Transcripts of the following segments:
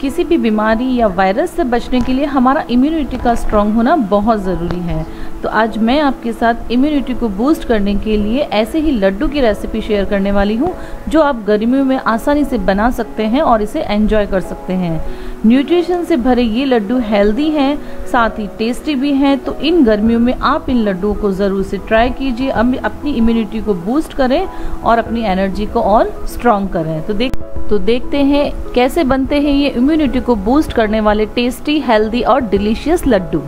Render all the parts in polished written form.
किसी भी बीमारी या वायरस से बचने के लिए हमारा इम्यूनिटी का स्ट्रॉन्ग होना बहुत ज़रूरी है। तो आज मैं आपके साथ इम्यूनिटी को बूस्ट करने के लिए ऐसे ही लड्डू की रेसिपी शेयर करने वाली हूँ, जो आप गर्मियों में आसानी से बना सकते हैं और इसे एंजॉय कर सकते हैं। न्यूट्रिशन से भरे ये लड्डू हेल्दी हैं, साथ ही टेस्टी भी हैं। तो इन गर्मियों में आप इन लड्डुओं को ज़रूर से ट्राई कीजिए, अपनी इम्यूनिटी को बूस्ट करें और अपनी एनर्जी को और स्ट्रॉन्ग करें। तो देखते हैं कैसे बनते हैं ये इम्यूनिटी को बूस्ट करने वाले टेस्टी, हेल्दी और delicious laddu.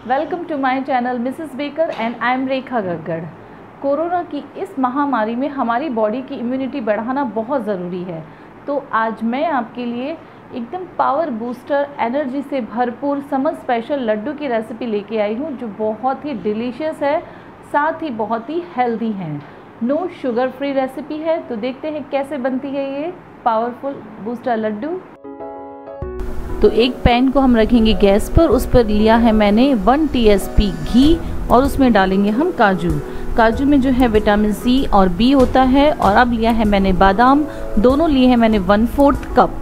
Welcome to my channel Mrs Baker and I am Rekha Gaggad. Corona की इस महामारी में हमारी बॉडी की इम्यूनिटी बढ़ाना बहुत ज़रूरी है। तो आज मैं आपके लिए एकदम पावर बूस्टर, एनर्जी से भरपूर समर स्पेशल लड्डू की रेसिपी लेके आई हूँ, जो बहुत ही डिलीशियस है, साथ ही बहुत ही हेल्दी है। नो शुगर फ्री रेसिपी है। तो देखते हैं कैसे बनती है ये पावरफुल बूस्टर लड्डू। तो एक पैन को हम रखेंगे गैस पर, उस पर लिया है मैंने 1 TSP घी और उसमें डालेंगे हम काजू में जो है विटामिन C और B होता है। और अब लिया है मैंने बादाम, दोनों लिए हैं मैंने 1/4 कप।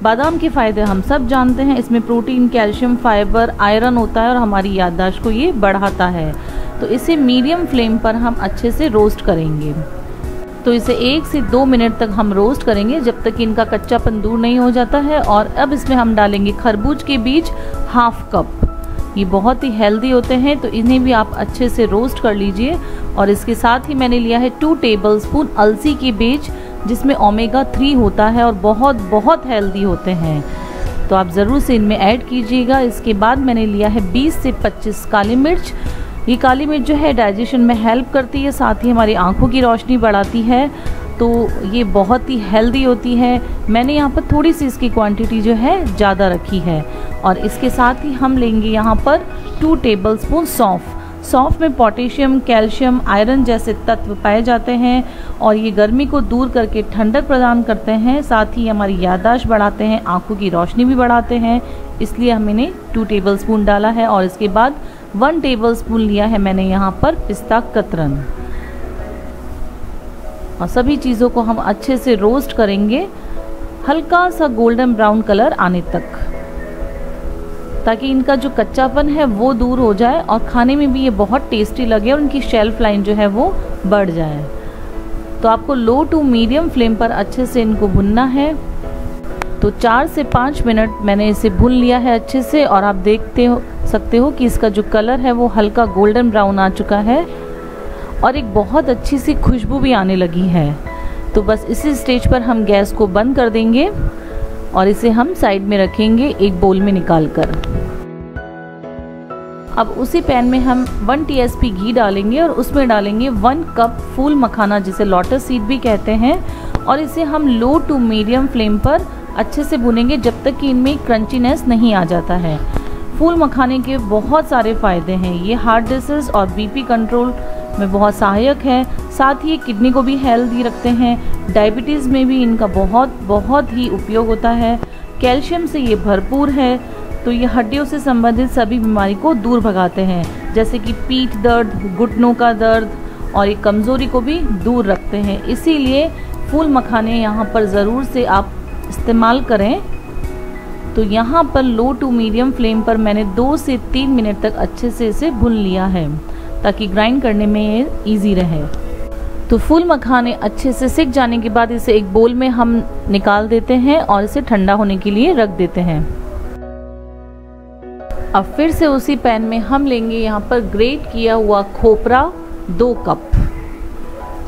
बादाम के फ़ायदे हम सब जानते हैं, इसमें प्रोटीन, कैल्शियम, फाइबर, आयरन होता है और हमारी याददाश्त को ये बढ़ाता है। तो इसे मीडियम फ्लेम पर हम अच्छे से रोस्ट करेंगे। तो इसे 1 से 2 मिनट तक हम रोस्ट करेंगे, जब तक इनका कच्चापन दूर नहीं हो जाता है। और अब इसमें हम डालेंगे खरबूज के बीज 1/2 कप। ये बहुत ही हेल्दी होते हैं, तो इन्हें भी आप अच्छे से रोस्ट कर लीजिए। और इसके साथ ही मैंने लिया है 2 टेबलस्पून अलसी के बीज, जिसमें ओमेगा 3 होता है और बहुत हेल्दी होते हैं। तो आप ज़रूर से इनमें ऐड कीजिएगा। इसके बाद मैंने लिया है 20 से 25 काली मिर्च। ये काली मिर्च जो है डाइजेशन में हेल्प करती है, साथ ही हमारी आँखों की रोशनी बढ़ाती है। तो ये बहुत ही हेल्दी होती है। मैंने यहाँ पर थोड़ी सी इसकी क्वांटिटी जो है ज़्यादा रखी है। और इसके साथ ही हम लेंगे यहाँ पर 2 टेबलस्पून सौंफ। सौंफ में पोटेशियम, कैल्शियम, आयरन जैसे तत्व पाए जाते हैं और ये गर्मी को दूर करके ठंडक प्रदान करते हैं, साथ ही हमारी याददाश्त बढ़ाते हैं, आँखों की रोशनी भी बढ़ाते हैं। इसलिए हम इन्हें 2 टेबलस्पून डाला है। और इसके बाद 1 टेबलस्पून लिया है मैंने यहाँ पर पिस्ता कतरन। और सभी चीज़ों को हम अच्छे से रोस्ट करेंगे, हल्का सा गोल्डन ब्राउन कलर आने तक, ताकि इनका जो कच्चापन है वो दूर हो जाए और खाने में भी ये बहुत टेस्टी लगे और इनकी शेल्फ लाइन जो है वो बढ़ जाए। तो आपको लो टू मीडियम फ्लेम पर अच्छे से इनको भुनना है। तो 4 से 5 मिनट मैंने इसे भून लिया है अच्छे से। और आप सकते हो कि इसका जो कलर है वो हल्का गोल्डन ब्राउन आ चुका है और एक बहुत अच्छी सी खुशबू भी आने लगी है। तो बस इसी स्टेज पर हम गैस को बंद कर देंगे और इसे हम साइड में रखेंगे एक बोल में निकाल कर। अब उसी पैन में हम 1 TSP घी डालेंगे और उसमें डालेंगे 1 कप फूल मखाना, जिसे लोटस सीड भी कहते हैं। और इसे हम लो टू मीडियम फ्लेम पर अच्छे से भुनेंगे, जब तक कि इनमें क्रंचीनेस नहीं आ जाता है। फूल मखाने के बहुत सारे फ़ायदे हैं। ये हार्ट डिसीज़ और BP कंट्रोल में बहुत सहायक है, साथ ही ये किडनी को भी हेल्दी रखते हैं। डायबिटीज़ में भी इनका बहुत ही उपयोग होता है। कैल्शियम से ये भरपूर है, तो ये हड्डियों से संबंधित सभी बीमारी को दूर भगाते हैं, जैसे कि पीठ दर्द, घुटनों का दर्द और ये कमज़ोरी को भी दूर रखते हैं। इसीलिए फूल मखाने यहाँ पर ज़रूर से आप इस्तेमाल करें। तो यहाँ पर लो टू मीडियम फ्लेम पर मैंने 2 से 3 मिनट तक अच्छे से इसे भून लिया है, ताकि ग्राइंड करने में ये ईजी रहे। तो फूल मखाने अच्छे से सिक जाने के बाद इसे एक बोल में हम निकाल देते हैं और इसे ठंडा होने के लिए रख देते हैं। अब फिर से उसी पैन में हम लेंगे यहाँ पर ग्रेट किया हुआ खोपरा 2 कप।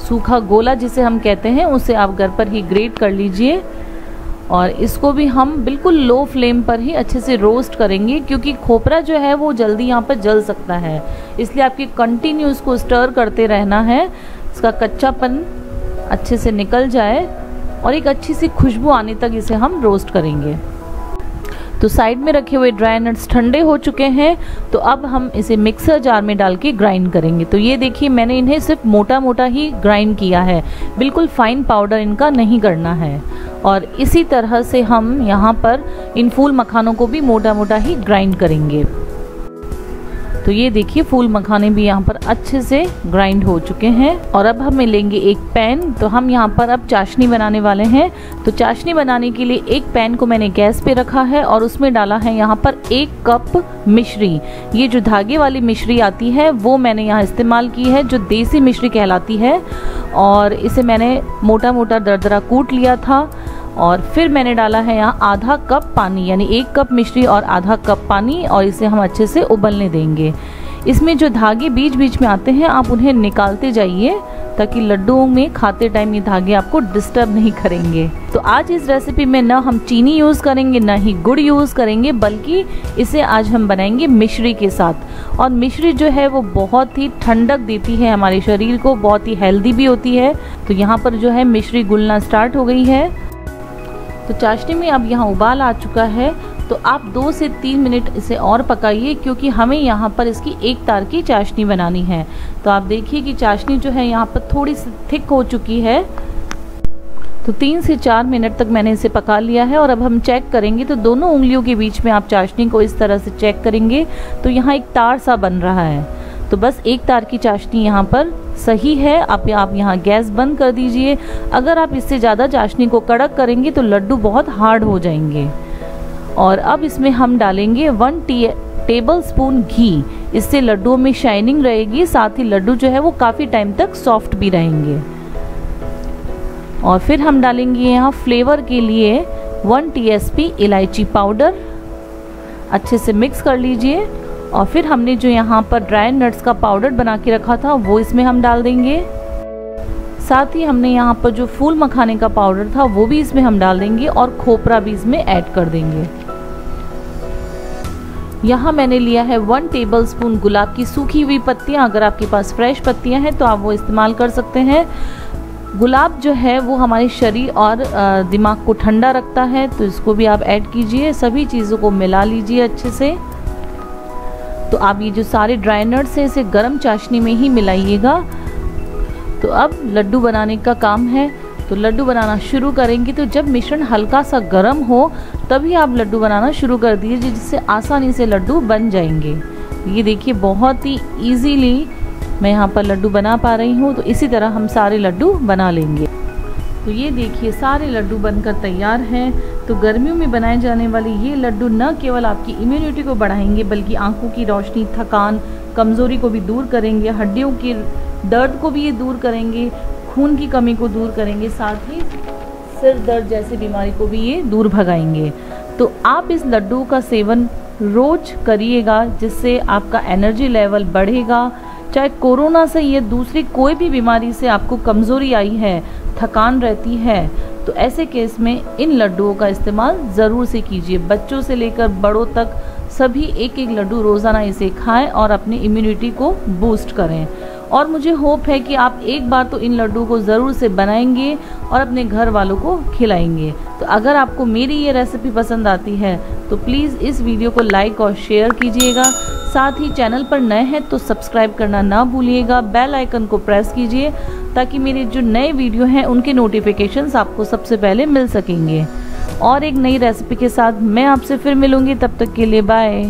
सूखा गोला जिसे हम कहते हैं, उसे आप घर पर ही ग्रेट कर लीजिए। और इसको भी हम बिल्कुल लो फ्लेम पर ही अच्छे से रोस्ट करेंगे, क्योंकि खोपरा जो है वो जल्दी यहाँ पर जल सकता है। इसलिए आपके कंटिन्यू इसको स्टर करते रहना है, इसका कच्चापन अच्छे से निकल जाए और एक अच्छी सी खुशबू आने तक इसे हम रोस्ट करेंगे। तो साइड में रखे हुए ड्राई नट्स ठंडे हो चुके हैं। तो अब हम इसे मिक्सर जार में डाल के ग्राइंड करेंगे। तो ये देखिए, मैंने इन्हें सिर्फ मोटा मोटा ही ग्राइंड किया है, बिल्कुल फाइन पाउडर इनका नहीं करना है। और इसी तरह से हम यहाँ पर इन फूल मखानों को भी मोटा मोटा ही ग्राइंड करेंगे। तो तो ये देखिए फूल मखाने भी यहाँ पर अच्छे से ग्राइंड हो चुके हैं। और अब हम लेंगे एक पैन। तो हम यहाँ पर अब चाशनी बनाने वाले हैं। तो चाशनी बनाने के लिए एक पैन को मैंने गैस पे रखा है और उसमें डाला है यहाँ पर 1 कप मिश्री। ये जो धागे वाली मिश्री आती है वो मैंने यहाँ इस्तेमाल की है, जो देसी मिश्री कहलाती है। और इसे मैंने मोटा मोटा दरदरा कूट लिया था। और फिर मैंने डाला है यहाँ आधा कप पानी, यानी 1 कप मिश्री और आधा कप पानी, और इसे हम अच्छे से उबलने देंगे। इसमें जो धागे बीच बीच में आते हैं आप उन्हें निकालते जाइए, ताकि लड्डुओं में खाते टाइम ये धागे आपको डिस्टर्ब नहीं करेंगे। तो आज इस रेसिपी में न हम चीनी यूज़ करेंगे न ही गुड़ यूज़ करेंगे, बल्कि इसे आज हम बनाएंगे मिश्री के साथ। और मिश्री जो है वो बहुत ही ठंडक देती है हमारे शरीर को, बहुत ही हेल्दी भी होती है। तो यहाँ पर जो है मिश्री घुलना स्टार्ट हो गई है। तो चाशनी में अब यहाँ उबाल आ चुका है। तो आप 2 से 3 मिनट इसे और पकाइए, क्योंकि हमें यहाँ पर इसकी एक तार की चाशनी बनानी है। तो आप देखिए कि चाशनी जो है यहाँ पर थोड़ी सी थिक हो चुकी है। तो 3 से 4 मिनट तक मैंने इसे पका लिया है। और अब हम चेक करेंगे, तो दोनों उंगलियों के बीच में आप चाशनी को इस तरह से चेक करेंगे तो यहाँ एक तार सा बन रहा है। तो बस एक तार की चाशनी यहाँ पर सही है। आप यहाँ गैस बंद कर दीजिए। अगर आप इससे ज़्यादा चाशनी को कड़क करेंगे तो लड्डू बहुत हार्ड हो जाएंगे। और अब इसमें हम डालेंगे 1 टेबल स्पून घी। इससे लड्डुओं में शाइनिंग रहेगी, साथ ही लड्डू जो है वो काफ़ी टाइम तक सॉफ्ट भी रहेंगे। और फिर हम डालेंगे यहाँ फ्लेवर के लिए 1 टीएसपी इलायची पाउडर। अच्छे से मिक्स कर लीजिए। और फिर हमने जो यहाँ पर ड्राई नट्स का पाउडर बना के रखा था वो इसमें हम डाल देंगे। साथ ही हमने यहाँ पर जो फूल मखाने का पाउडर था वो भी इसमें हम डाल देंगे, और खोपरा भी इसमें ऐड कर देंगे। यहाँ मैंने लिया है 1 टेबलस्पून गुलाब की सूखी हुई पत्तियाँ। अगर आपके पास फ्रेश पत्तियाँ हैं तो आप वो इस्तेमाल कर सकते हैं। गुलाब जो है वो हमारे शरीर और दिमाग को ठंडा रखता है, तो इसको भी आप ऐड कीजिए। सभी चीज़ों को मिला लीजिए अच्छे से। तो आप ये जो सारे ड्राई नट्स है इसे गरम चाशनी में ही मिलाइएगा। तो अब लड्डू बनाने का काम है। तो लड्डू बनाना शुरू करेंगे। तो जब मिश्रण हल्का सा गर्म हो तभी आप लड्डू बनाना शुरू कर दीजिए, जिससे आसानी से लड्डू बन जाएंगे। ये देखिए बहुत ही इजीली मैं यहाँ पर लड्डू बना पा रही हूँ। तो इसी तरह हम सारे लड्डू बना लेंगे। तो ये देखिए सारे लड्डू बनकर तैयार हैं। तो गर्मियों में बनाए जाने वाले ये लड्डू न केवल आपकी इम्यूनिटी को बढ़ाएंगे, बल्कि आंखों की रोशनी, थकान, कमज़ोरी को भी दूर करेंगे, हड्डियों के दर्द को भी ये दूर करेंगे, खून की कमी को दूर करेंगे, साथ ही सिर दर्द जैसी बीमारी को भी ये दूर भगाएंगे। तो आप इस लड्डू का सेवन रोज करिएगा, जिससे आपका एनर्जी लेवल बढ़ेगा। चाहे कोरोना से या दूसरी कोई भी बीमारी से आपको कमज़ोरी आई है, थकान रहती है, तो ऐसे केस में इन लड्डुओं का इस्तेमाल ज़रूर से कीजिए। बच्चों से लेकर बड़ों तक सभी एक एक लड्डू रोज़ाना इसे खाएं और अपनी इम्यूनिटी को बूस्ट करें। और मुझे होप है कि आप एक बार तो इन लड्डू को ज़रूर से बनाएंगे और अपने घर वालों को खिलाएंगे। तो अगर आपको मेरी ये रेसिपी पसंद आती है तो प्लीज़ इस वीडियो को लाइक और शेयर कीजिएगा। साथ ही चैनल पर नए हैं तो सब्सक्राइब करना ना भूलिएगा। बेल आइकन को प्रेस कीजिए, ताकि मेरे जो नए वीडियो हैं उनके नोटिफिकेशंस आपको सबसे पहले मिल सकेंगे। और एक नई रेसिपी के साथ मैं आपसे फिर मिलूँगी। तब तक के लिए बाय।